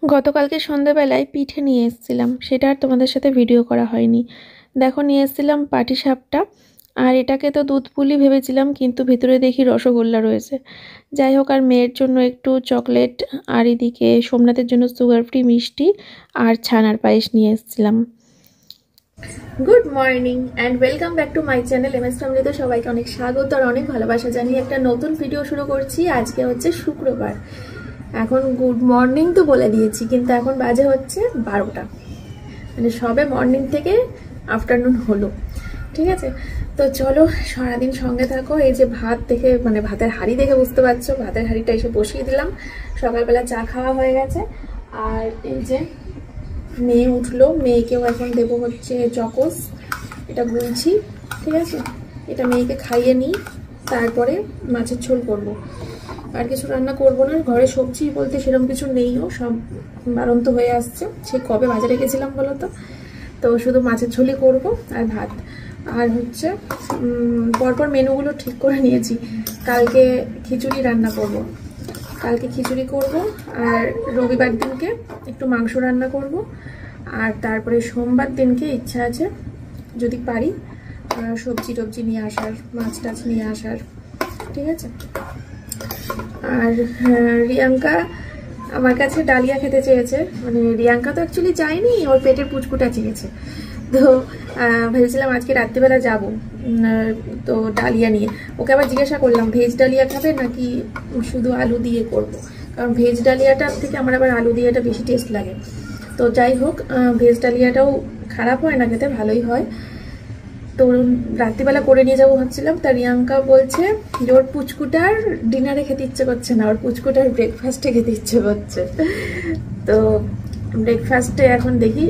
গতকালকে সন্ধ্যাবেলায় পিঠে নিয়ে এসেছিলাম, সেটা আর তোমাদের সাথে ভিডিও করা হয়নি। দেখো নিয়ে এসেছিলাম পাটিসাপটা, আর এটাকে তো দুধ পুলি ভেবেছিলাম, কিন্তু ভিতরে দেখি রসগোল্লা রয়েছে। যাই হোক, আর মেয়ের জন্য একটু চকলেট, আর এদিকে সোমনাথের জন্য সুগার ফ্রি মিষ্টি আর ছানার পায়েস নিয়ে এসেছিলাম। Good morning and welcome back to my channel MS ফ্যামিলিতে সবাইকে অনেক স্বাগত আর অনেক ভালোবাসা জানিয়ে একটা নতুন ভিডিও শুরু করছি। আজকে হচ্ছে শুক্রবার। এখন গুড মর্নিং তো বলে দিয়েছি, কিন্তু এখন বাজে হচ্ছে 12টা, মানে সবে মর্নিং থেকে আফটারনুন হলো। ঠিক আছে, তো চলো সারাদিন সঙ্গে থাকো। এই যে ভাত দেখে, মানে ভাতের হাঁড়ি দেখে বুঝতে পারছো, ভাতের হাঁড়িটা এসে বসিয়ে দিলাম। সকালবেলা চা খাওয়া হয়ে গেছে, আর এই যে মেয়ে উঠলো, মেয়েকেও এখন দেবো হচ্ছে চকোস, এটা গুলছি। ঠিক আছে, এটা মেয়েকে খাইয়ে নিই, তারপরে মাছের ঝোল করবো। আর কিছু রান্না করবো না, ঘরে সবজি বলতে সেরকম কিছু নেইও, সব বাড়ন্ত হয়ে আসছে। সে কবে বাজারে গেছিলাম বলো তো, তো শুধু মাছের ঝোলই করবো আর ভাত। আর হচ্ছে পরপর মেনুগুলো ঠিক করে নিয়েছি। কালকে খিচুড়ি রান্না করব, কালকে খিচুড়ি করব, আর রবিবার দিনকে একটু মাংস রান্না করব, আর তারপরে সোমবার দিনকে ইচ্ছা আছে যদি পারি সবজি টবজি নিয়ে আসার, মাছ টাছ নিয়ে আসার। ঠিক আছে, আর রিয়াঙ্কা আমার কাছে ডালিয়া খেতে চেয়েছে। মানে রিয়াঙ্কা তো অ্যাকচুয়ালি যায়নি, ওর পেটের পুচকুটা চেয়েছে। তো ভেবেছিলাম আজকে রাত্রিবেলা যাব, তো ডালিয়া নিয়ে। ওকে আবার জিজ্ঞাসা করলাম ভেজ ডালিয়া খাবে নাকি শুধু আলু দিয়ে করব, কারণ ভেজ ডালিয়াটার থেকে আমার আবার আলু দিয়েটা বেশি টেস্ট লাগে। তো যাই হোক, ভেজ ডালিয়াটাও খারাপ হয় না, খেতে ভালোই হয়। তো রাত্রিবেলা করে নিয়ে যাবো ভাবছিলাম। তা রিয়াঙ্কা বলছে যে ওর পুচকুটার ডিনারে খেতে ইচ্ছে করছে না, ওর পুচকুটার ব্রেকফাস্টে খেতে ইচ্ছে করছে। তো ব্রেকফাস্টে এখন দেখি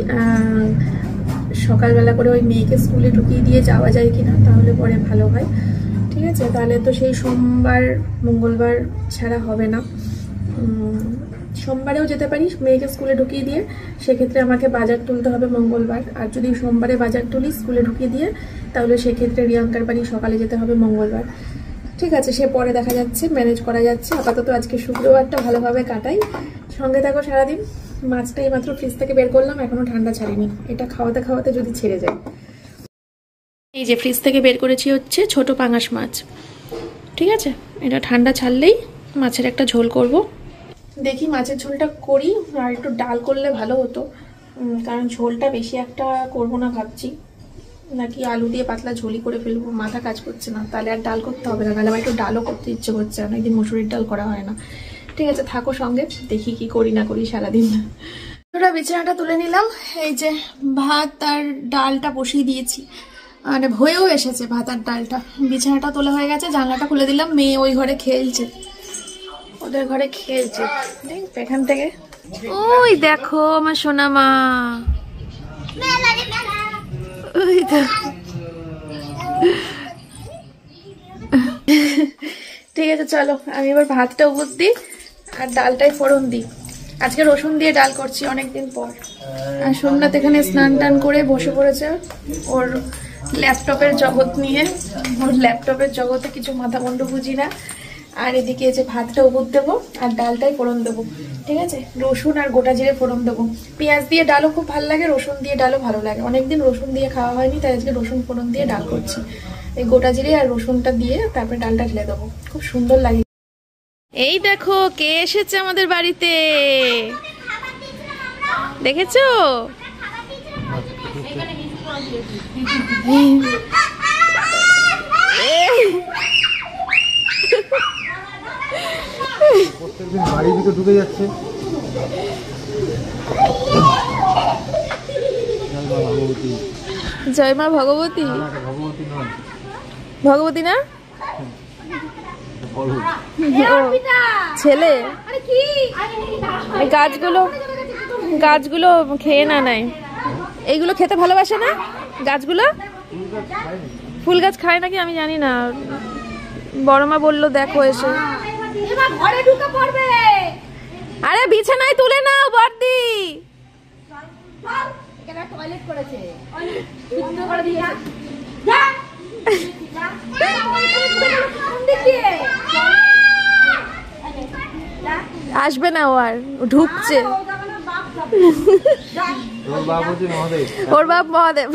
সকালবেলা করে ওই মেয়েকে স্কুলে ঢুকিয়ে দিয়ে যাওয়া যায় কিনা, তাহলে পরে ভালো হয়। ঠিক আছে, তাহলে তো সেই সোমবার মঙ্গলবার ছাড়া হবে না। সোমবারেও যেতে পারি মেয়েকে স্কুলে ঢুকিয়ে দিয়ে, সেক্ষেত্রে আমাকে বাজার তুলতে হবে মঙ্গলবার। আর যদি সোমবারে বাজার তুলি স্কুলে ঢুকিয়ে দিয়ে, তাহলে সেক্ষেত্রে রিয়াঙ্কার বাড়ি সকালে যেতে হবে মঙ্গলবার। ঠিক আছে, সে পরে দেখা যাচ্ছে, ম্যানেজ করা যাচ্ছে। আপাতত আজকে শুক্রবারটা ভালোভাবে কাটাই, সঙ্গে থাকো সারাদিন। মাছটা এই মাত্র ফ্রিজ থেকে বের করলাম, এখনো ঠান্ডা ছাড়িনি, এটা খাওয়াতে খাওয়াতে যদি ছেড়ে যায়। এই যে ফ্রিজ থেকে বের করেছি হচ্ছে ছোট পাঙাশ মাছ। ঠিক আছে, এটা ঠান্ডা ছাড়লেই মাছের একটা ঝোল করব। দেখি মাছের ঝোলটা করি, আর একটু ডাল করলে ভালো হতো, কারণ ঝোলটা বেশি একটা করব না ভাবছি, নাকি আলু দিয়ে পাতলা ঝোলই করে ফেলবো, মাথা কাজ করছে না। তাহলে আর ডাল করতে হবে না, তাহলে আমার একটু ডালও করতে ইচ্ছে করছে, অনেকদিন মুসুরির ডাল করা হয় না। ঠিক আছে, থাকো সঙ্গে, দেখি কি করি না করি সারাদিন। ওরা বিছানাটা তুলে নিলাম, এই যে ভাত আর ডালটা বসিয়ে দিয়েছি, মানে হয়েও এসেছে ভাত আর ডালটা। বিছানাটা তোলা হয়ে গেছে, জানলাটা খুলে দিলাম, মেয়ে ওই ঘরে খেলছে, ওদের ঘরে খেলছে। এখান থেকে ওই দেখো আমার সোনা মা, ওই দেখো। ঠিক আছে চলো, আমি এবার ভাতটা উপর দিই আর ডালটাই ফোড়ন দিই। আজকে রসুন দিয়ে ডাল করছি অনেকদিন পর। আর সোমনাথ এখানে স্নান টান করে বসে পড়েছে ওর ল্যাপটপের জগৎ নিয়ে, ওর ল্যাপটপের জগতে কিছু মাথা মুন্ডু বুঝি না। আর এদিকে যে ভাতটা উপর দেবো আর ডালটাই ফোড়ন দেবো। ঠিক আছে, রসুন আর গোটা জিরে ফোড়ন দেবো। পেঁয়াজ দিয়ে ডালও খুব ভালো লাগে, রসুন দিয়ে ডালও ভালো লাগে। অনেকদিন রসুন দিয়ে খাওয়া হয়নি, তাই আজকে রসুন ফোড়ন দিয়ে ডাল করছি। এই গোটা জিরে আর রসুনটা দিয়ে তারপরে ডালটা ঢেলে দেবো, খুব সুন্দর লাগে। এই দেখো কে এসেছে আমাদের বাড়িতে, দেখেছো? প্রত্যেকদিন বাড়ির ভিতরে ঢুকে যাচ্ছে। জয় মা ভগবতী। ভগবতী নয়, ভগবতী না, ছেলে। গাছগুলো গাছগুলো খেয়ে না নাই, এইগুলো খেতে ভালোবাসে না গাছগুলো। ফুল গাছ খায় নাকি আমি জানি না, বড় মা বললো দেখো এসে। আরে বিছানায় তুলে নাও বর্দি। টয়লেট করেছে, আসবে না, ও আর ঢুকছে। তোর বাপ হচ্ছে মহাদেব। ওর বাপ মহাদেব।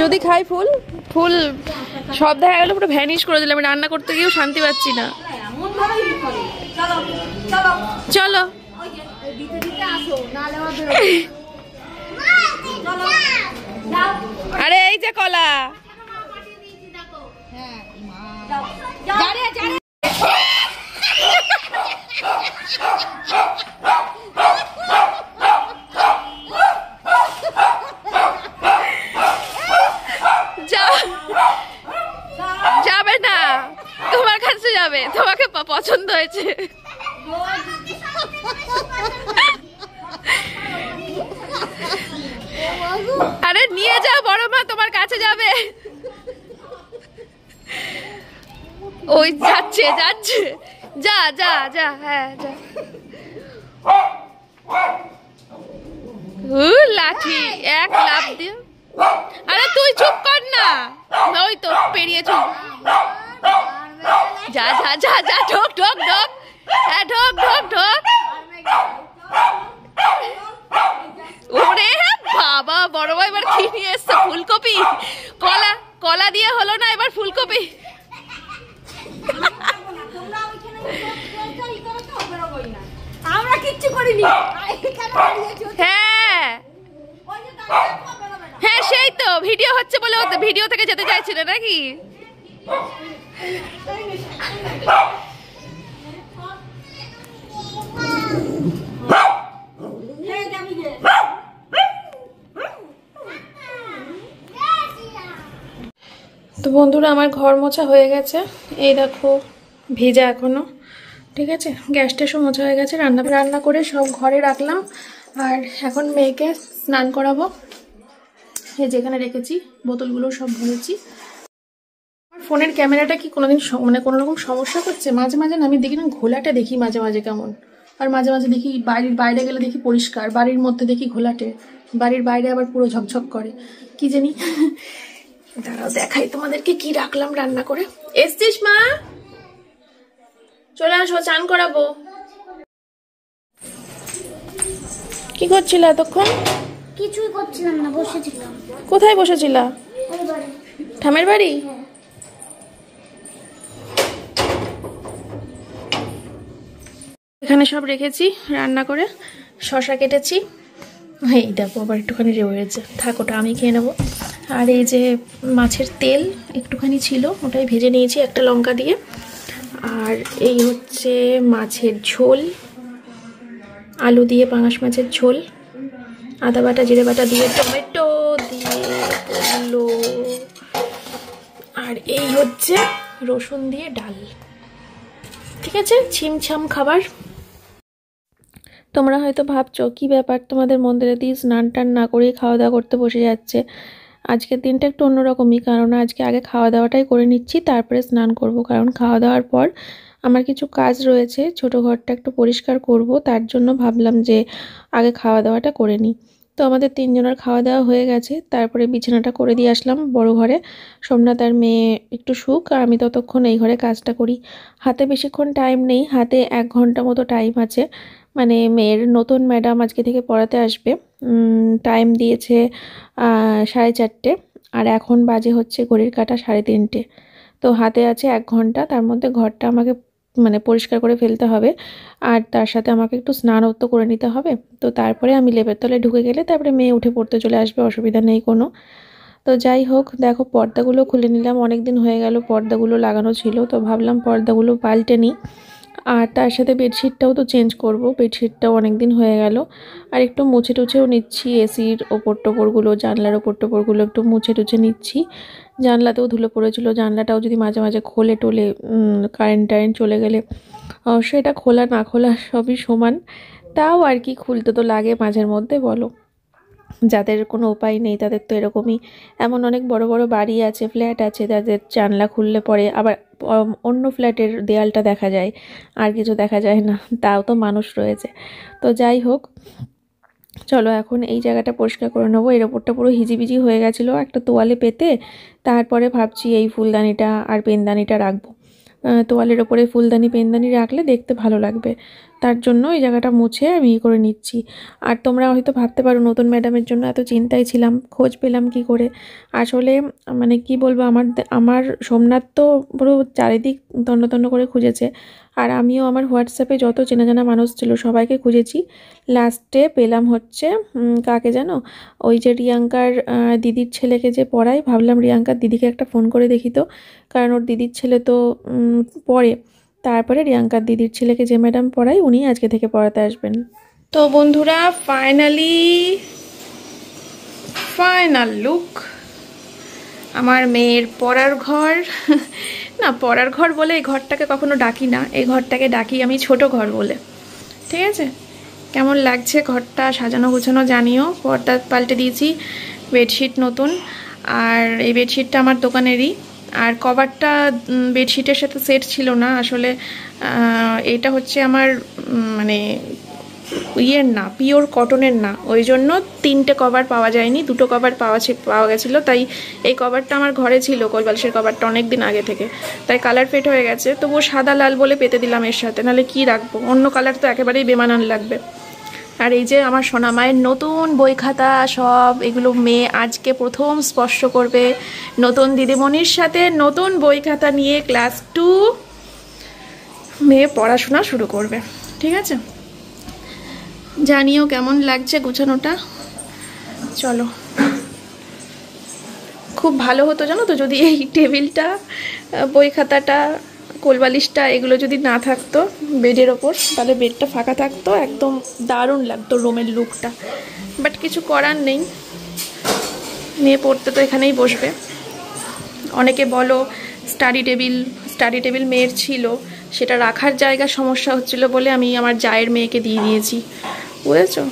যদি খাই ফুল ফুল সব দেখা গেল পুরো ভ্যানিশ করে দিলাম, আমি রান্না করতে গিয়েও শান্তি পাচ্ছি না। চলো আরে এই যে কলা, যাবে না, তোমার কাছে যাবে, তোমাকে পছন্দ হয়েছে। আরে নিয়ে যাও, বড় মা তোমার কাছে যাবে। ওই যাচ্ছে যাচ্ছে, যা যা যা, হ্যাঁ যা। লাঠি এক লাফ দিয়ে, আরে তুই চুপ কর না, ওই তো পেরিয়ে চুপ, যা যা যা যা, ঢোক ঢোক ঢোক, হ্যাঁ ঢোক ঢোক ঢোক। ওরে বাবা, বড় ভাই এবার কি নিয়ে এসছে? ফুলকপি। কলা, কলা দিয়ে হলো না, এবার ফুলকপি। আমরা কিচ্ছু করিনি। হ্যাঁ হ্যাঁ, সেই তো ভিডিও হচ্ছে বলে ভিডিও থেকে যেতে চাইছিল নাকি? তো বন্ধুরা, আমার ঘর মোছা হয়ে গেছে, এই দেখো ভেজা এখনো, ঠিক আছে। গ্যাস ট্যাসও মোছা হয়ে গেছে, রান্না করে সব ঘরে রাখলাম। আর এখন মেয়েকে স্নান করাবো, এই যেখানে রেখেছি বোতলগুলো সব ভরেছি। আমার ফোনের ক্যামেরাটা কি কোনোদিন মানে কোনো রকম সমস্যা করছে? মাঝে মাঝে না আমি দেখি না, ঘোলাটে দেখি মাঝে মাঝে কেমন, আর মাঝে মাঝে দেখি বাড়ির বাইরে গেলে দেখি পরিষ্কার, বাড়ির মধ্যে দেখি ঘোলাটে, বাড়ির বাইরে আবার পুরো ঝকঝক করে, কি জানি। দাঁড়াও দেখাই তোমাদেরকে কি রাখলাম রান্না করে। এসছিস মা? চলে আসো, চান করাবো। কি করছিলা এতক্ষণ? কিছুই করছিলাম না, বসেছিলাম। কোথায় বসেছিলা? ঠামের বাড়ি? এখানে সব রেখেছি রান্না করে, শসা কেটেছি, এই দেখো আবার একটুখানি রয়েছে, থাক ওটা আমি খেয়ে নেবো। আর এই যে মাছের তেল একটুখানি ছিল, ওটাই ভেজে নিয়েছি একটা লঙ্কা দিয়ে। আর এই হচ্ছে মাছের ঝোল, আলু দিয়ে পাঙাশ মাছের ঝোল, আদা বাটা জিরে বাটা দিয়ে, টমেটো দিয়ে করলো। আর এই হচ্ছে রসুন দিয়ে ডাল, ঠিক আছে, ছিমছাম খাবার। তোমরা হয়তো ভাবছো কি ব্যাপার, তোমাদের মন্দিরে দিয়ে স্নান টান না করেই খাওয়া দাওয়া করতে বসে যাচ্ছে। আজকের দিনটা একটু অন্যরকমই, কারণ আজকে আগে খাওয়া দাওয়াটাই করে নিচ্ছি, তারপরে স্নান করব। কারণ খাওয়া দাওয়ার পর আমার কিছু কাজ রয়েছে, ছোটো ঘরটা একটু পরিষ্কার করব, তার জন্য ভাবলাম যে আগে খাওয়া দাওয়াটা করে নিই। তো আমাদের তিনজনের খাওয়া দাওয়া হয়ে গেছে, তারপরে বিছানাটা করে দিয়ে আসলাম বড় ঘরে। সোমনাথ আর মেয়ে একটু শুক, আর আমি ততক্ষণ এই ঘরে কাজটা করি। হাতে বেশিক্ষণ টাইম নেই, হাতে 1 ঘন্টা মতো টাইম আছে। মানে মেয়ের নতুন ম্যাডাম আজকে থেকে পড়াতে আসবে, টাইম দিয়েছে 4:30, আর এখন বাজে হচ্ছে ঘড়ির কাঁটা 3:30। তো হাতে আছে 1 ঘন্টা, তার মধ্যে ঘরটা আমাকে মানে পরিষ্কার করে ফেলতে হবে, আর তার সাথে আমাকে একটু স্নানও তো করে নিতে হবে। তো তারপরে আমি লেপের তলায় ঢুকে গেলে তারপরে মেয়ে উঠে পড়তে চলে আসবে, অসুবিধা নেই কোনো। তো যাই হোক, দেখো পর্দাগুলো খুলে নিলাম, অনেক দিন হয়ে গেল পর্দাগুলো লাগানো ছিল, তো ভাবলাম পর্দাগুলো পাল্টে নিই। আর তার সাথে বেডশিটটাও তো চেঞ্জ করব, বেডশিটটাও অনেক দিন হয়ে গেল। আর একটু মুছে টুছেও নিচ্ছি, এসির ওপর টোপরগুলো, জানলার ওপর টোপরগুলো একটু মুছে টুছে নিচ্ছি। জানলাতেও ধুলো পড়েছিল, জানলাটাও যদি মাঝে মাঝে খোলে টোলে, কারেন্ট টারেন্ট চলে গেলে অবশ্যই এটা খোলা না খোলা সবই সমান, তাও আর কি খুলতে তো লাগে মাঝের মধ্যে, বলো। যাদের কোনো উপায় নেই তাদের তো এরকমই। এমন অনেক বড় বড় বাড়ি আছে, ফ্ল্যাট আছে, যাদের জানলা খুললে পরে আবার অন্য ফ্ল্যাটের দেয়ালটা দেখা যায়, আর কিছু দেখা যায় না, তাও তো মানুষ রয়েছে। তো যাই হোক, চলো এখন এই জায়গাটা পরিষ্কার করে নেবো। এর ওপরটা পুরো হিজিবিজি হয়ে গেছিলো একটা তোয়ালে পেতে। তারপরে ভাবছি এই ফুলদানিটা আর পেনদানিটা রাখবো। তোয়ালের ওপরে ফুলদানি পেনদানি রাখলে দেখতে ভালো লাগবে, তার জন্য এই জায়গাটা মুছে আমি করে নিচ্ছি। আর তোমরা হয়তো ভাবতে পারো নতুন ম্যাডামের জন্য এত চিন্তায় ছিলাম, খোঁজ পেলাম কি করে। আসলে মানে কি বলবো, আমার সোমনাথ তো পুরো চারিদিক তন্ন তন্ন করে খুঁজেছে, আর আমিও আমার হোয়াটসঅ্যাপে যত চেনা জানা মানুষ ছিল সবাইকে খুঁজেছি। লাস্টে পেলাম হচ্ছে কাকে জানো, ওই যে রিয়াঙ্কার দিদির ছেলেকে যে পড়ায়, ভাবলাম রিয়াঙ্কার দিদিকে একটা ফোন করে দেখি তো, কারণ ওর দিদির ছেলে তো পড়ে। তারপরে রিয়াঙ্কার দিদির ছেলেকে যে ম্যাডাম পড়ায় উনি আজকে থেকে পড়াতে আসবেন। তো বন্ধুরা ফাইনাল লুক আমার মেয়ের পড়ার ঘর। না, পড়ার ঘর বলে এই ঘরটাকে কখনো ডাকি না, এই ঘরটাকে ডাকি আমি ছোট ঘর বলে। ঠিক আছে, কেমন লাগছে ঘরটা সাজানো গুছানো জানিও। পর্দা পাল্টে দিয়েছি, বেডশিট নতুন, আর এই বেডশিটটা আমার দোকানেরই। আর কভারটা বেডশিটের সাথে সেট ছিল না আসলে, এটা হচ্ছে আমার মানে ইয়ের না, পিওর কটনের না, ওই জন্য 3টে কভার পাওয়া যায়নি, 2টো কভার পাওয়া গেছিলো। তাই এই কভারটা আমার ঘরে ছিল, কোলবালিশের কভারটা অনেক দিন আগে থেকে, তাই কালার ফেড হয়ে গেছে। তবুও সাদা লাল বলে পেতে দিলাম এর সাথে, নাহলে কি রাখবো, অন্য কালার তো একেবারেই বেমানান লাগবে। আর এই যে আমার সোনা মায়ের নতুন বই খাতা সব, এগুলো মেয়ে আজকে প্রথম স্পর্শ করবে। নতুন দিদিমণির সাথে নতুন বই খাতা নিয়ে ক্লাস 2 মেয়ে পড়াশোনা শুরু করবে। ঠিক আছে, জানিও কেমন লাগছে গোছানোটা। চলো, খুব ভালো হতো জানো তো যদি এই টেবিলটা, বই খাতাটা, কোলবালিশটা এগুলো যদি না থাকতো বেডের ওপর, তাহলে বেডটা ফাঁকা থাকতো, একদম দারুণ লাগতো রুমের লুকটা। বাট কিছু করার নেই, মেয়ে পড়তে তো এখানেই বসবে। অনেকে বলো স্টাডি টেবিল মেয়ের ছিল, সেটা রাখার জায়গা সমস্যা হচ্ছিল বলে আমি আমার জায়ের মেয়েকে দিয়ে দিয়েছি, বুঝেছো।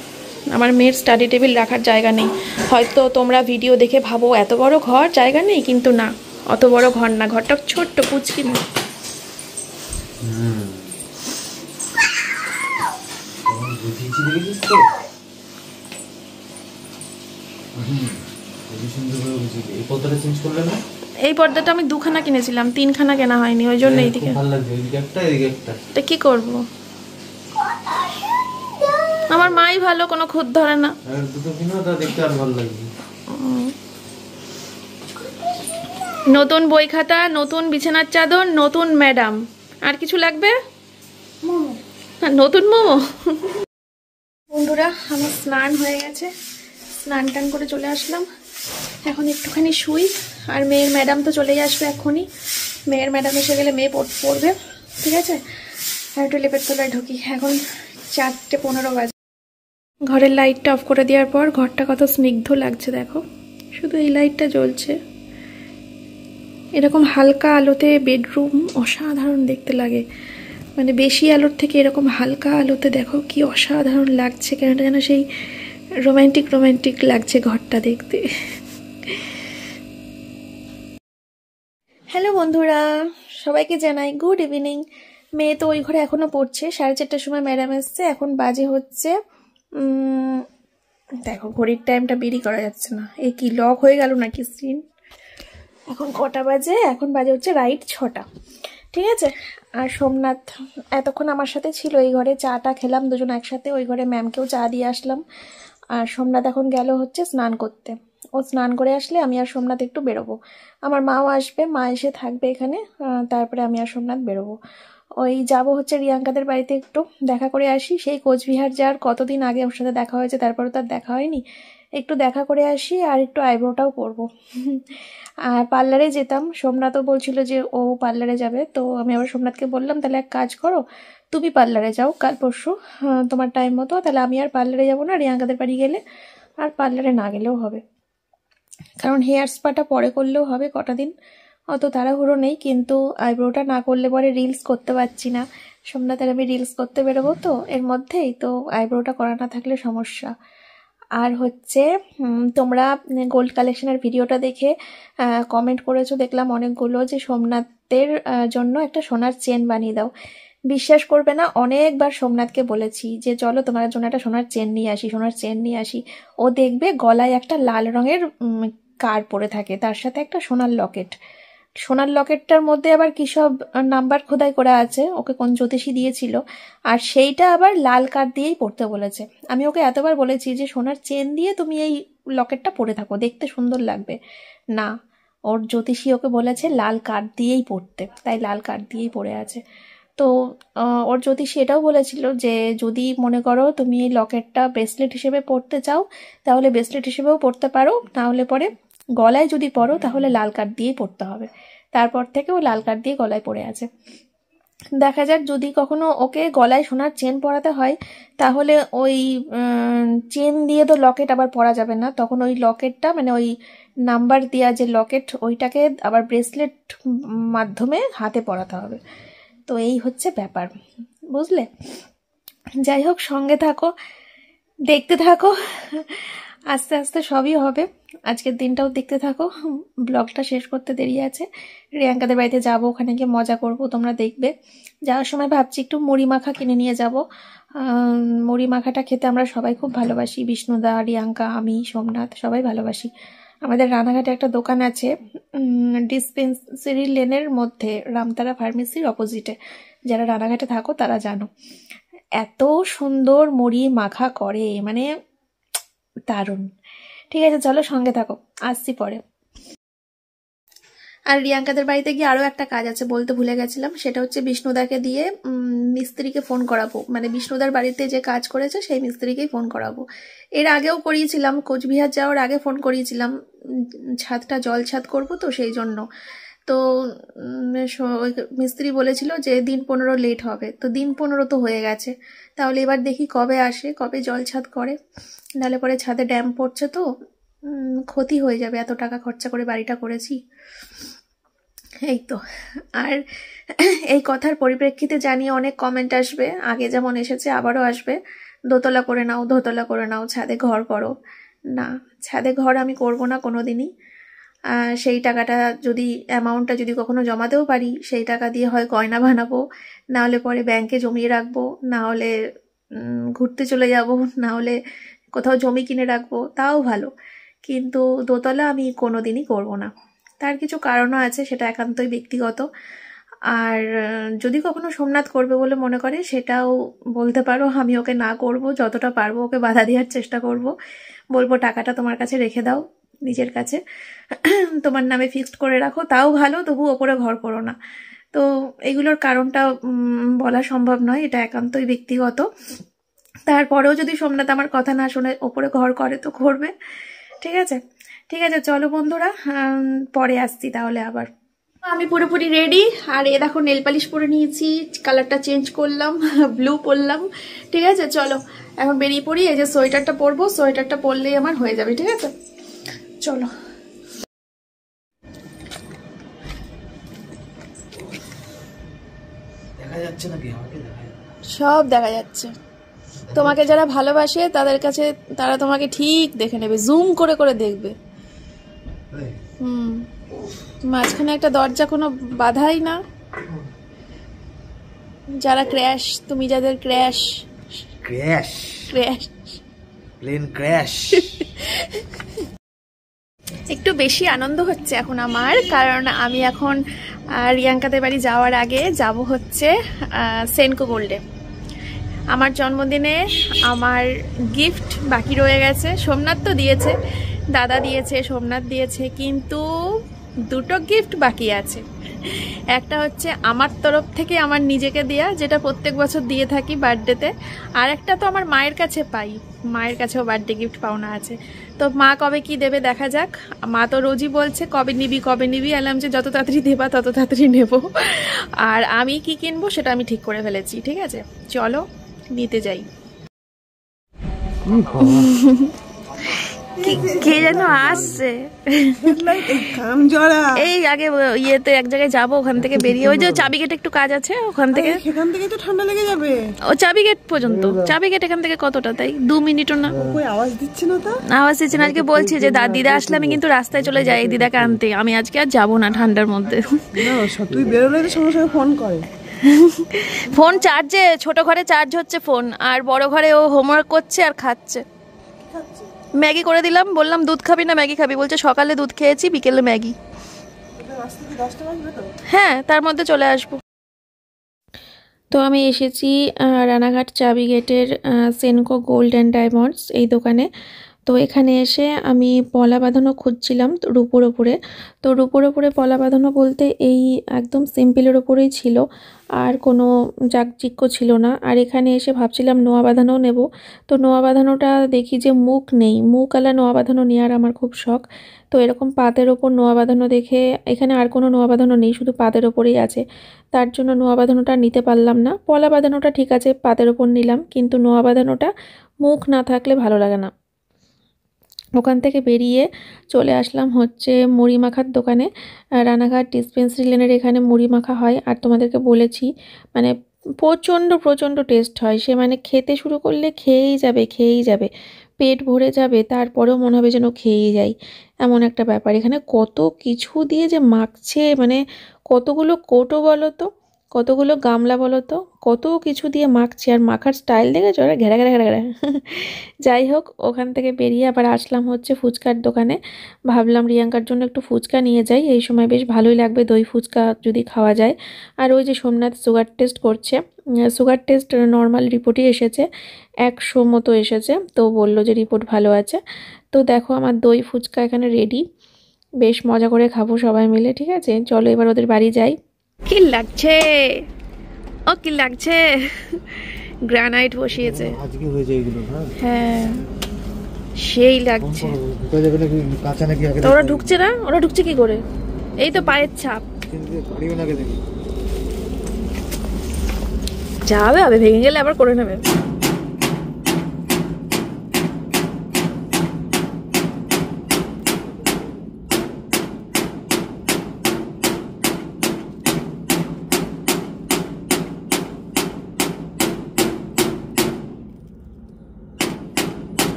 আমার মেয়ের স্টাডি টেবিল রাখার জায়গা নেই। হয়তো তোমরা ভিডিও দেখে ভাবো এত বড় ঘর জায়গা নেই, কিন্তু না, অত বড় ঘর না, ঘরটা ছোট্ট পুচকি না। এই পর্দাটা আমি 2খানা কিনেছিলাম, 3খানা কেনা হয়নি, ওই জন্য এইদিকে। তা কি করবো, আমার মাই ভালো, কোনো খুঁত ধরে না। নতুন বই খাতা, নতুন বিছানার চাদর, নতুন ম্যাডাম, আর কিছু লাগবে? নতুন মোমো। বন্ধুরা আমার স্নান হয়ে গেছে, স্নান টান করে চলে আসলাম, এখন একটুখানি শুই। আর মেয়ের ম্যাডাম তো চলেই আসবে এখনই, মেয়ের ম্যাডাম এসে গেলে মেয়ে পড়বে। ঠিক আছে, আর একটু লেপের তলায় ঢুকি। এখন 4:15 বাজে। ঘরের লাইটটা অফ করে দেওয়ার পর ঘরটা কত স্নিগ্ধ লাগছে দেখো, শুধু এই লাইটটা জ্বলছে। এরকম হালকা আলোতে বেডরুম অসাধারণ দেখতে লাগে, মানে বেশি আলোর থেকে এরকম হালকা আলোতে দেখো কি অসাধারণ লাগছে, কেন যেন সেই রোম্যান্টিক লাগছে ঘরটা দেখতে। হ্যালো বন্ধুরা, সবাইকে জানাই গুড ইভিনিং। মেয়ে তো ওই ঘরে এখনো পড়ছে, 4:30টার সময় ম্যাডাম এসছে, এখন বাজে হচ্ছে দেখো ঘড়ির টাইমটা বেরি করা যাচ্ছে না, এ কি লক হয়ে গেল নাকি স্ক্রিন। এখন কটা বাজে, এখন বাজে হচ্ছে রাইট 6টা। ঠিক আছে, আর সোমনাথ এতক্ষণ আমার সাথে ছিল এই ঘরে, চাটা খেলাম দুজন একসাথে, ওই ঘরে ম্যামকেও চা দিয়ে আসলাম। আর সোমনাথ এখন গেল হচ্ছে স্নান করতে, ও স্নান করে আসলে আমি আর সোমনাথ একটু বেরোবো। আমার মাও আসবে, মা এসে থাকবে এখানে, তারপরে আমি আর সোমনাথ বেরোবো। ওই যাব হচ্ছে রিয়াঙ্কাদের বাড়িতে একটু দেখা করে আসি, সেই কোচবিহার যাওয়ার কতদিন আগে ওর সাথে দেখা হয়েছে, তারপরে তার দেখা হয়নি, একটু দেখা করে আসি আর একটু আইব্রোটাও করবো। আর পার্লারে যেতাম, সোমনাথও বলছিল যে ও পার্লারে যাবে, তো আমি আবার সোমনাথকে বললাম তাহলে এক কাজ করো, তুমি পার্লারে যাও কাল পরশু, তোমার টাইম মতো, তাহলে আমি আর পার্লারে যাবো না, রিয়াঙ্কাদের বাড়ি গেলে আর পার্লারে না গেলেও হবে, কারণ হেয়ার স্পাটা পরে করলেও হবে, কটা দিন অত তাড়াহুড়ো নেই। কিন্তু আইব্রোটা না করলে পরে রিলস করতে পারছি না, সোমনাথের আমি রিলস করতে বেরোবো তো এর মধ্যেই, তো আইব্রোটা করা না থাকলে সমস্যা। আর হচ্ছে তোমরা গোল্ড কালেকশনের ভিডিওটা দেখে কমেন্ট করেছো দেখলাম অনেকগুলো, যে সোমনাথের জন্য একটা সোনার চেন বানিয়ে দাও। বিশ্বাস করবে না, অনেকবার সোমনাথকে বলেছি যে চলো তোমার জন্য একটা সোনার চেন নিয়ে আসি, সোনার চেন নিয়ে আসি। ও দেখবে গলায় একটা লাল রঙের কার পরে থাকে, তার সাথে একটা সোনার লকেট। সোনার লকেটটার মধ্যে আবার কী সব নাম্বার খোদাই করা আছে, ওকে কোন জ্যোতিষী দিয়েছিল, আর সেইটা আবার লাল কার দিয়েই পরতে বলেছে। আমি ওকে এতবার বলেছি যে সোনার চেন দিয়ে তুমি এই লকেটটা পরে থাকো, দেখতে সুন্দর লাগবে। না, ওর জ্যোতিষী ওকে বলেছে লাল কার দিয়েই পরতে, তাই লাল কার দিয়েই পরে আছে। তো ওর জ্যোতিষী এটাও বলেছিল যে যদি মনে করো তুমি এই লকেটটা ব্রেসলেট হিসেবে পরতে চাও তাহলে ব্রেসলেট হিসেবেও পরতে পারো, নাহলে পরে গলায় যদি পরো তাহলে লাল কার দিয়েই পরতে হবে। তারপর থেকে ও লাল কার দিয়ে গলায় পরে আছে। দেখা যাক যদি কখনো ওকে গলায় সোনার চেন পরাতে হয় তাহলে ওই চেন দিয়ে তো লকেট আবার পরা যাবে না, তখন ওই লকেটটা মানে ওই নাম্বার দেওয়া যে লকেট ওইটাকে আবার ব্রেসলেট মাধ্যমে হাতে পরাতে হবে। তো এই হচ্ছে ব্যাপার, বুঝলে? যাই হোক, সঙ্গে থাকো, দেখতে থাকো, আস্তে আস্তে সবই হবে। আজকের দিনটাও দেখতে থাকো, ব্লগটা শেষ করতে দেরি আছে। রিয়াঙ্কাদের বাড়িতে যাবো, ওখানে গিয়ে মজা করব, তোমরা দেখবে। যাওয়ার সময় ভাবছি একটু মুড়ি মাখা কিনে নিয়ে যাব। মুড়ি মাখাটা খেতে আমরা সবাই খুব ভালোবাসি, বিষ্ণুদা, রিয়াঙ্কা, আমি, সোমনাথ সবাই ভালোবাসি। আমাদের রানাঘাটে একটা দোকান আছে ডিসপেন্সারি লেনের মধ্যে, রামতারা ফার্মেসির অপোজিটে। যারা রানাঘাটে থাকো তারা জানো, এত সুন্দর মুড়ি মাখা করে, মানে দারুণ। ঠিক আছে, চলো সঙ্গে থাকো, আসছি পরে। আর রিয়াঙ্কাদের বাড়িতে গিয়ে আরও একটা কাজ আছে, বলতে ভুলে গেছিলাম, সেটা হচ্ছে বিষ্ণুদাকে দিয়ে মিস্ত্রিকে ফোন করাবো, মানে বিষ্ণুদার বাড়িতে যে কাজ করেছে সেই মিস্ত্রিকেই ফোন করাবো। এর আগেও করিয়েছিলাম, কোচবিহার যাওয়ার আগে ফোন করিয়েছিলাম, ছাদটা জল ছাদ করবো তো সেই জন্য। তো মিস্ত্রি বলেছিল যে দিন 15 লেট হবে, তো দিন 15 তো হয়ে গেছে। তাহলে এবার দেখি কবে আসে, কবে জল ছাদ করে, নাহলে পরে ছাদে ড্যাম পড়ছে তো ক্ষতি হয়ে যাবে, এত টাকা খরচা করে বাড়িটা করেছি। এই তো। আর এই কথার পরিপ্রেক্ষিতে জানিয়ে অনেক কমেন্ট আসবে, আগে যেমন এসেছে আবারও আসবে, দোতলা করে নাও, দোতলা করে নাও, ছাদে ঘর করো। না, ছাদে ঘর আমি করব না কোনোদিনই। সেই টাকাটা যদি অ্যামাউন্টটা যদি কখনো জমাতেও পারি, সেই টাকা দিয়ে হয় গয়না বানাবো, না হলে পরে ব্যাংকে জমিয়ে রাখবো, না হলে ঘুরতে চলে যাব, না হলে কোথাও জমি কিনে রাখবো, তাও ভালো। কিন্তু দোতলা আমি কোনোদিনই করব না। তার কিছু কারণও আছে, সেটা একান্তই ব্যক্তিগত। আর যদি কখনো সোমনাথ করবে বলে মনে করে সেটাও বলতে পারো, আমি ওকে না করব, যতটা পারবো ওকে বাধা দেওয়ার চেষ্টা করব। বলবো টাকাটা তোমার কাছে রেখে দাও, নিজের কাছে তোমার নামে ফিক্সড করে রাখো, তাও ভালো, তবু ওপরে ঘর করো না। তো এগুলোর কারণটা বলা সম্ভব নয়, এটা একান্তই ব্যক্তিগত। তারপরেও যদি সোমনাথ আমার কথা না শুনে ওপরে ঘর করে তো করবে। ঠিক আছে, ঠিক আছে, চলো বন্ধুরা, পরে আসছি তাহলে আবার। আমি পুরোপুরি রেডি, আর এ দেখো নেল পালিশ পরে নিয়েছি, কালারটা চেঞ্জ করলাম, ব্লু পরলাম। ঠিক আছে, চলো এখন বেরিয়ে পড়ি। এই যে সোয়েটারটা পরবো, সোয়েটারটা পরলেই আমার হয়ে যাবে। ঠিক আছে, চলো। দেখা যাচ্ছে নাকি? সব দেখা যাচ্ছে। তোমাকে যারা ভালোবাসে তাদের কাছে তারা তোমাকে ঠিক দেখে নেবে, জুম করে করে দেখবে। মাঝখানে একটা দরজা কোনো বাধাই না। যারা ক্র্যাশ, তুমি যাদের crush crush crush plane crash. একটু বেশি আনন্দ হচ্ছে এখন আমার, কারণ আমি এখন রিয়াঙ্কাদের বাড়ি যাওয়ার আগে যাব হচ্ছে সেনকো গোল্ডে। আমার জন্মদিনে আমার গিফট বাকি রয়ে গেছে, সোমনাথ তো দিয়েছে, দাদা দিয়েছে, সোমনাথ দিয়েছে, কিন্তু দুটো গিফট বাকি আছে। একটা হচ্ছে আমার তরফ থেকে আমার নিজেকে দেয়া, যেটা প্রত্যেক বছর দিয়ে থাকি বার্থডেতে, আর একটা তো আমার মায়ের কাছে পাই, মায়ের কাছেও বার্থডে গিফট পাওনা আছে। তো মা কবে কি দেবে দেখা যাক। মা তো রোজই বলছে কবে নিবি কবে নিবি, এলাম যে যত তাড়াতাড়ি দেবা তত তাড়াতাড়ি নেব। আর আমি কি কিনবো সেটা আমি ঠিক করে ফেলেছি। ঠিক আছে, চলো নিতে যাই। কে যেন আসছে, এই আগে ইয়েতে এক জায়গায় যাবো, ওখান থেকে বেরিয়ে ওই যে চাবি গেট একটু কাজ আছে, ওখান থেকে, সেখান থেকে তো ঠান্ডা লেগে যাবে। ও চাবি গেট পর্যন্ত, চাবি গেট এখান থেকে কতটা, তাই 2 মিনিটও না। কই আওয়াজ দিচ্ছে না তো? আওয়াজ দিচ্ছে না। আজকে বলছি যে দিদা আসলে আমি কিন্তু রাস্তায় চলে যাই দিদাকে আনতে, আমি আজকে আর যাবো না ঠান্ডার মধ্যে। না তুই বেরোলে তো সঙ্গে সঙ্গে ফোন করে। ফোন চার্জে, ছোট ঘরে চার্জ হচ্ছে ফোন, আর বড় ঘরে ও হোমওয়ার্ক করছে আর খাচ্ছে। ম্যাগি করে দিলাম, বললাম দুধ খাবি না ম্যাগি খাবি, বলছে সকালে দুধ খেয়েছি বিকেলে ম্যাগি। হ্যাঁ, তার মধ্যে চলে আসবো। তো আমি এসেছি রানাঘাট চাবি গেটের সেনকো গোল্ড অ্যান্ড ডায়মন্ডস এই দোকানে। তো এখানে এসে আমি পলা বাঁধানো খুঁজছিলাম রূপোর ওপরে। তো রূপোর ওপরে পলা বাঁধানো বলতে এই একদম সিম্পলের ওপরেই ছিল, আর কোনো জাকজিক্য ছিল না। আর এখানে এসে ভাবছিলাম নোয়া বাঁধানোও নেব। তো নোয়া বাঁধানোটা দেখি যে মুখ নেই, মুখওয়ালা নোয়া বাঁধানো নেওয়ার আমার খুব শখ। তো এরকম পাতের ওপর নোয়া বাঁধানো দেখে, এখানে আর কোনো নোয়া বাঁধানো নেই, শুধু পাতের ওপরেই আছে, তার জন্য নোয়া বাঁধানোটা নিতে পারলাম না। পলা বাঁধানোটা ঠিক আছে, পাতের ওপর নিলাম, কিন্তু নোয়া বাঁধানোটা মুখ না থাকলে ভালো লাগে না। ওখান থেকে বেরিয়ে চলে আসলাম হচ্ছে মুড়ি মাখার দোকানে। রানাঘাট ডিসপেন্সারি লেনের এখানে মুড়ি মাখা হয়, আর তোমাদেরকে বলেছি মানে প্রচণ্ড টেস্ট হয়। সে মানে খেতে শুরু করলে খেয়েই যাবে, পেট ভরে যাবে, তারপরেও মনে হবে যেন খেয়েই যাই, এমন একটা ব্যাপার। এখানে কত কিছু দিয়ে যে মাখছে, মানে কতগুলো কোটো বলো তো, কতগুলো গামলা বলো তো, কত কিছু দিয়ে মাখছে, আর মাখার স্টাইল দেখেছো, ওরা ঘেরা ঘেরা ঘেরা ঘেরা। যাই হোক, ওখান থেকে বেরিয়ে আবার আসলাম হচ্ছে ফুচকার দোকানে। ভাবলাম রিয়াঙ্কার জন্য একটু ফুচকা নিয়ে যাই, এই সময় বেশ ভালোই লাগবে দই ফুচকা যদি খাওয়া যায়। আর ওই যে সোমনাথ সুগার টেস্ট করছে, সুগার টেস্ট নর্মাল রিপোর্টই এসেছে, 100 মতো এসেছে, তো বললো যে রিপোর্ট ভালো আছে। তো দেখো আমার দই ফুচকা এখানে রেডি, বেশ মজা করে খাবো সবাই মিলে। ঠিক আছে, চলো এবার ওদের বাড়ি যাই। কি লাগছে ও, কি লাগছে? গ্রানাইট বসিয়েছে আজকে হয়েছে এগুলো। হ্যাঁ, সেই লাগছে। কাঁচা নাকি আগে? ওরা ঢুকছে না, ওরা ঢুকছে কি করে? এই তো পায়ের ছাপ। যাবে হবে, ভেঙে গেলে আবার করে নেবে।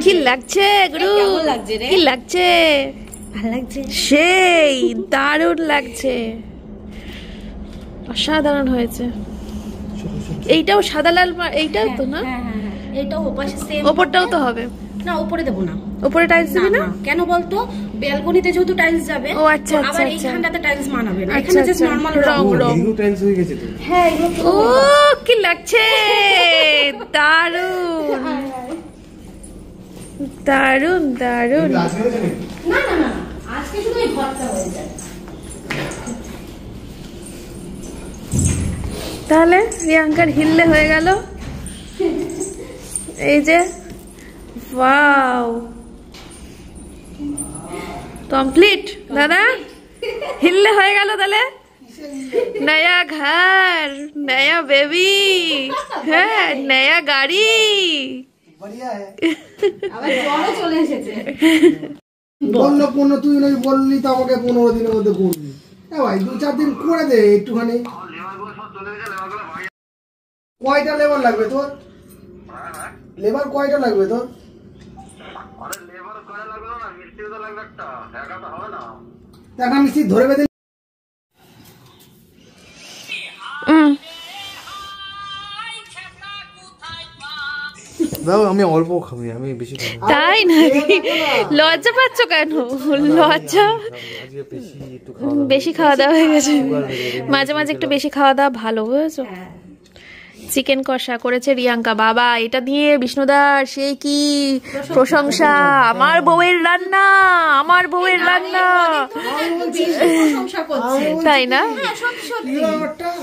কি লাগছে গুরু? কি লাগছে? ভালো লাগছে, সেই দারুণ লাগছে, অসাধারণ হয়েছে। এইটাও সাদা লাল, এইটাও তো না? এটাও ওপাশে সেম, ওপরটাও তো হবে না উপরে দেবো না। উপরে টাইলস দিবি না? কেন বলতো, ব্যালকনিতে যেহেতু টাইলস যাবে, ও আচ্ছা আচ্ছা আবার আচ্ছা, এইখানটাতে টাইলস মানাবে না, আচ্ছা এখানে জাস্ট আচ্ছা, নরমাল রং রং। এগুলো টাইলস হয়ে গেছে তো। হ্যাঁ এগুলো ও কি লাগছে, দারুণ দারুণ দারুণ। আজকে হয়েছে নাকি? না না না, আজকে শুধু এই ঘরটা হয়ে যায়। তাহলে রিয়াঙ্কার হিললে হয়ে গেল, এই যে ওয়াও কমপ্লিট দাদা, হিললে হয়ে গেল। তাহলে নয়া ঘর, নয়া বেবি, হ্যাঁ নয়া গাড়ি। আবার জ্বরও চলে এসেছে। বললো 15, তুই নাকি বললি তো আমাকে 15 দিনের মধ্যে করবি। ভাই 2-4 দিন করে দে একটুখানি। কয়টা লেবার লাগবে তোর? লেবার কয়টা লাগবে তোর? টাকা মিস্ত্রি ধরে বেঁধে দাও, আমি অল্প খাবি, আমি বেশি খাবো। তাই নাকি? লজ্জা পাচ্ছ কেন? লজ্জা, বেশি খাওয়া দাওয়া হয়ে গেছে, মাঝে মাঝে একটু বেশি খাওয়া দাওয়া ভালো, বুঝেছো? চিকেন কষা করেছে রিয়াঙ্কা, বাবা এটা দিয়ে বিষ্ণুদার সেই কি প্রশংসা, আমার বউয়ের রান্না, আমার বউয়ের রান্না, তাই না?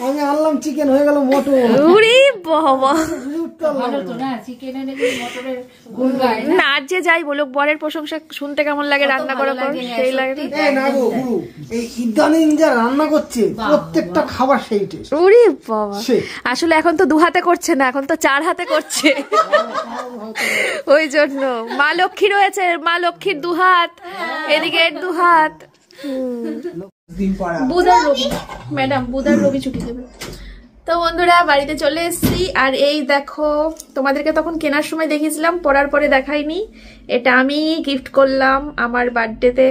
আমি আনলাম চিকেন, হয়ে গেল মটন। উরে বাবা, না আর যে যাই বলুক, বরের প্রশংসা শুনতে কেমন লাগে, রান্না করার পর সেই লাগে না গো গুরু, এই ইদানিং যা রান্না করছে প্রত্যেকটা খাবার সেই টেস্ট। উরে বাবা, আসলে এখন তো 2 হাতে করছে না, এখন তো 4 হাতে করছে, ওই জন্য। মা লক্ষ্মী রয়েছে, মা লক্ষ্মীর 2 হাত, এদিকে 2 হাত, দিন পড়া বুধার রবি ম্যাডাম, বুধার রবি ছুটি দেবে। তো বন্ধুরা বাড়িতে চলে এসেছি, আর এই দেখো তোমাদেরকে তখন কেনার সময় দেখিয়েছিলাম, পরার পরে দেখাইনি। এটা আমি গিফট করলাম আমার বার্থডেতে,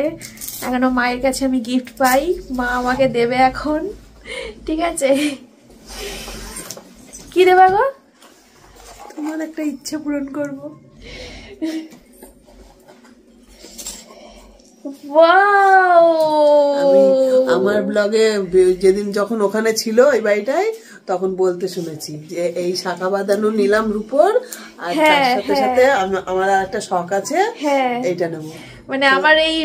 এখনো মায়ের কাছে আমি গিফট পাই, মা আমাকে দেবে এখন। ঠিক আছে, কি দেবা গো? তোমার একটা ইচ্ছা পূরণ করবো। আমার ব্লগে যেদিন যখন ওখানে ছিল ওই বাড়িটায়, তখন বলতে শুনেছি যে এই শাখা বাঁধানো নিলাম রূপোর, আর তার সাথে সাথে আমার একটা শখ আছে, এইটা নেবো। মানে আমার এই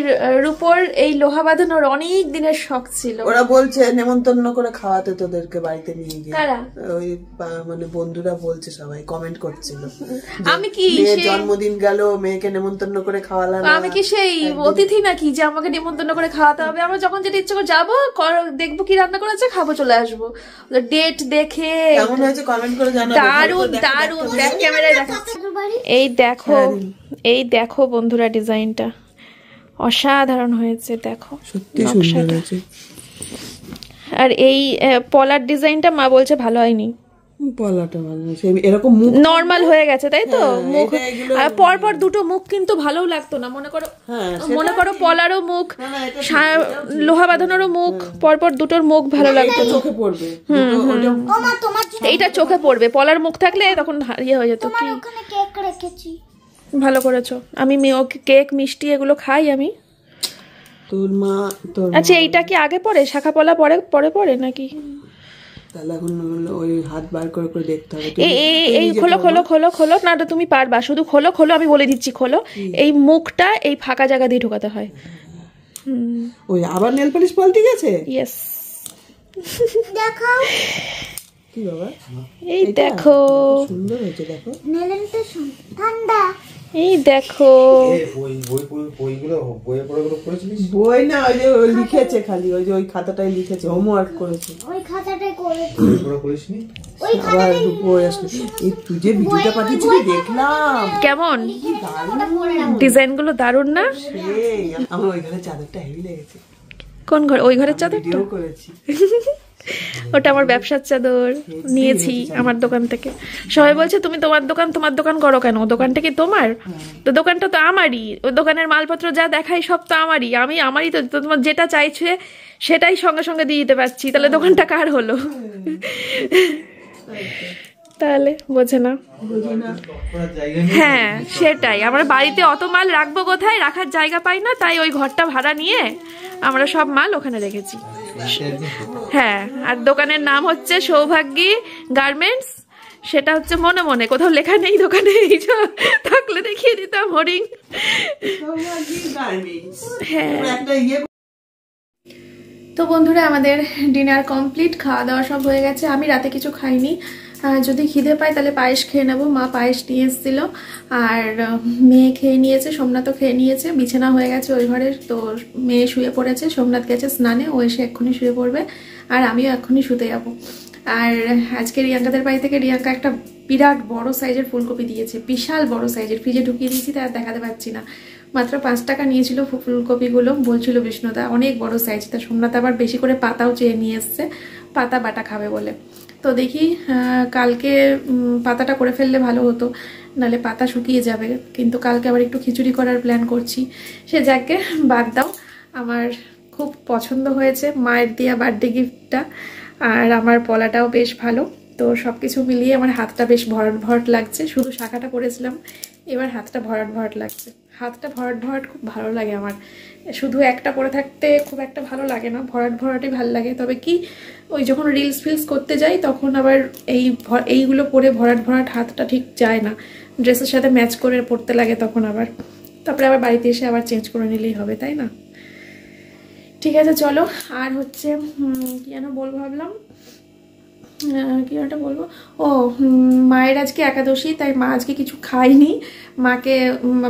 রূপোর এই লোহা বাঁধানোর অনেক দিনের শখ ছিল। ওরা বলছে নেমন্তন্ন করে খাওয়াতে তোদেরকে বাড়িতে নিয়ে গিয়ে। কারা? ওই মানে বন্ধুরা বলছে, সবাই কমেন্ট করছিল। আমি কি জন্মদিন গেল, মেয়েকে নেমন্তন্ন করে খাওয়ালাম? আমি কি সেই অতিথি নাকি যে আমাকে নেমন্তন্ন করে খাওয়াতে হবে? আমরা যখন যেটা ইচ্ছে করে যাবো, দেখবো কি রান্না করেছে, খাবো, চলে আসবো। ডেট দেখে কেমন হয়েছে কমেন্ট করে জানাবে। দারুন দারুন, দেখ ক্যামেরায় দেখাচ্ছি। এই দেখো, এই দেখো বন্ধুরা, ডিজাইনটা অসাধারণ হয়েছে, দেখো সত্যি সুন্দর হয়েছে। আর এই পলার ডিজাইনটা মা বলছে ভালো হয়নি, পলাটা ভালো হয়েছে, এরকম মুখ নরমাল হয়ে গেছে, তাই তো? মুখ আর পরপর দুটো মুখ কিন্তু ভালোও লাগতো না। মনে করো পলারও মুখ, লোহা বাঁধানোরও মুখ, পরপর দুটোর মুখ ভালো লাগতো না। চোখে পড়বে। এইটা চোখে পড়বে, পলার মুখ থাকলে তখন ইয়ে হয়ে যেত। কি ভালো করেছো। আমি কেক মিষ্টি এগুলো খাই আমি। তোর মা আচ্ছা, এইটা কি আগে পরে শাখা পলা পরে পরে পরে নাকি? তাহলে এখন ওই হাত বার করে করে দেখতে হবে। এই খোলো খোলো খোলো খোলো, না তুমি পারবা, শুধু খোলো খোলো, আমি বলে দিচ্ছি খোলো। এই মুখটা এই ফাঁকা জায়গা দিয়ে ঢোকাতে হয়। ওই আবার নেল পালিশ পাল্টে গেছে। ইয়েস, দেখাও কি বাবা, এই দেখো সুন্দর হয়েছে, দেখো নেলেনটা ঠান্ডা। এই দেখো বই না, ওই যে লিখেছে খালি, ওই যে ওই খাতাটাই লিখেছে, হোমওয়ার্ক করেছে। ওই খাতাটাই করেছি। আবার বই আসবে। এই তুই যে ভিডিওটা পাঠিয়েছিলি দেখলাম, কেমন ডিজাইন গুলো দারুন না? আমার ওই ঘরে চাদরটা হেভি লেগেছে। কোন ঘর? ওই ঘরের চাদর ভিডিও করেছি। ওটা আমার ব্যবসার চাদর, নিয়েছি আমার দোকান থেকে। সবাই বলছে তুমি তোমার দোকান করো কেন? দোকানটা কি তোমার? তো দোকানটা তো আমারই, ওই দোকানের মালপত্র যা দেখাই সব তো আমারই। আমারই তো, তোমার যেটা চাইছে সেটাই সঙ্গে সঙ্গে দিয়ে দিতে পারছি, তাহলে দোকানটা কার হলো? তাহলে বোঝে না। হ্যাঁ সেটাই, আমরা বাড়িতে অত মাল রাখবো কোথায়, রাখার জায়গা পাই না, তাই ওই ঘরটা ভাড়া নিয়ে আমরা সব মাল ওখানে রেখেছি। হ্যাঁ, আর দোকানের নাম হচ্ছে সৌভাগ্যী গার্মেন্টস। সেটা হচ্ছে মনে মনে, কোথাও লেখা নেই দোকানে, এই যে থাকলে দেখিয়ে দিতাম হরিং। হ্যাঁ। তো বন্ধুরা আমাদের ডিনার কমপ্লিট, খাওয়া দাওয়া সব হয়ে গেছে। আমি রাতে কিছু খাইনি, যদি খিদে পাই তাহলে পায়েস খেয়ে নেবো। মা পায়েস নিয়ে এসেছিল, আর মেয়ে খেয়ে নিয়েছে, সোমনাথও খেয়ে নিয়েছে। বিছানা হয়ে গেছে ওই ঘরের, তো মেয়ে শুয়ে পড়েছে, সোমনাথ গেছে স্নানে, ও এসে এক্ষুনি শুয়ে পড়বে, আর আমিও এক্ষুনি শুতে যাবো। আর আজকে রিয়াঙ্কাদের বাড়ি থেকে রিয়াঙ্কা একটা বিরাট বড় সাইজের ফুলকপি দিয়েছে, বিশাল বড় সাইজের, ফ্রিজে ঢুকিয়ে দিয়েছি, তাই আর দেখাতে পারছি না। মাত্র 5 টাকা নিয়েছিল ফুলকপিগুলো, বলছিল বিষ্ণুদা অনেক বড় সাইজ। তা সোমনাথ আবার বেশি করে পাতাও চেয়ে নিয়ে এসছে, পাতা বাটা খাবে বলে। তো দেখি কালকে পাতাটা করে ফেললে ভালো হতো, নালে পাতা শুকিয়ে যাবে। কিন্তু কালকে আবার একটু খিচুড়ি করার প্ল্যান করছি। সে যাকে বাদ দাও, আমার খুব পছন্দ হয়েছে মায়ের দেওয়া বার্থডে গিফটটা, আর আমার পলাটাও বেশ ভালো। তো সব কিছু মিলিয়ে আমার হাতটা বেশ ভরাট ভরাট লাগছে। শুধু শাখাটা পরেছিলাম, এবার হাতটা ভরাট ভরাট লাগছে। হাতটা ভরাট ভরাট খুব ভালো লাগে আমার, শুধু একটা পরে থাকতে খুব একটা ভালো লাগে না, ভরাট ভরাটই ভালো লাগে। তবে কি ওই যখন রিলস ফিলস করতে যাই তখন আবার এইগুলো পরে ভরাট ভরাট হাতটা ঠিক যায় না, ড্রেসের সাথে ম্যাচ করে পরতে লাগে তখন আবার। তারপরে আবার বাড়িতে এসে আবার চেঞ্জ করে নিলেই হবে, তাই না? ঠিক আছে চলো। আর হচ্ছে কি যেন বলবো ভাবলাম, কি একটা বলবো, ও মায়ের আজকে একাদশী, তাই মা আজকে কিছু খায়নি। মাকে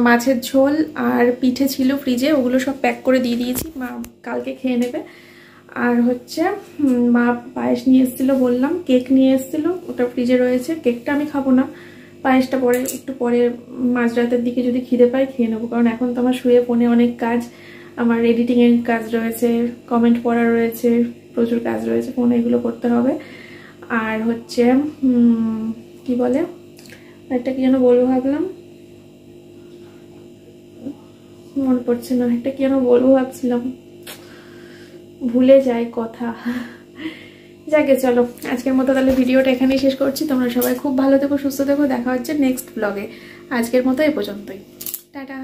মাছের ঝোল আর পিঠে ছিল ফ্রিজে, ওগুলো সব প্যাক করে দিয়ে দিয়েছি, মা কালকে খেয়ে নেবে। আর হচ্ছে মা পায়েস নিয়ে এসেছিলো, বললাম কেক নিয়ে এসেছিলো, ওটা ফ্রিজে রয়েছে। কেকটা আমি খাবো না, পায়েসটা একটু পরে মাঝরাতের দিকে যদি খিদে পাই খেয়ে নেবো, কারণ এখন তো আমার শুয়ে ফোনে অনেক কাজ, আমার এডিটিংয়ের কাজ রয়েছে, কমেন্ট পড়া রয়েছে, প্রচুর কাজ রয়েছে ফোনে, এগুলো করতে হবে। আর হচ্ছে কি বলে, একটা কি যেন বলবো ভাবলাম, মনে পড়ছে না, একটা কি যেন বলবো ভাবছিলাম, ভুলে যাই কথা। যাকে চলো, আজকের মতো তাহলে ভিডিওটা এখানেই শেষ করছি। তোমরা সবাই খুব ভালো থেকো, সুস্থ থেকো, দেখা হচ্ছে নেক্সট ব্লগে। আজকের মতো এ পর্যন্তই, টাটা।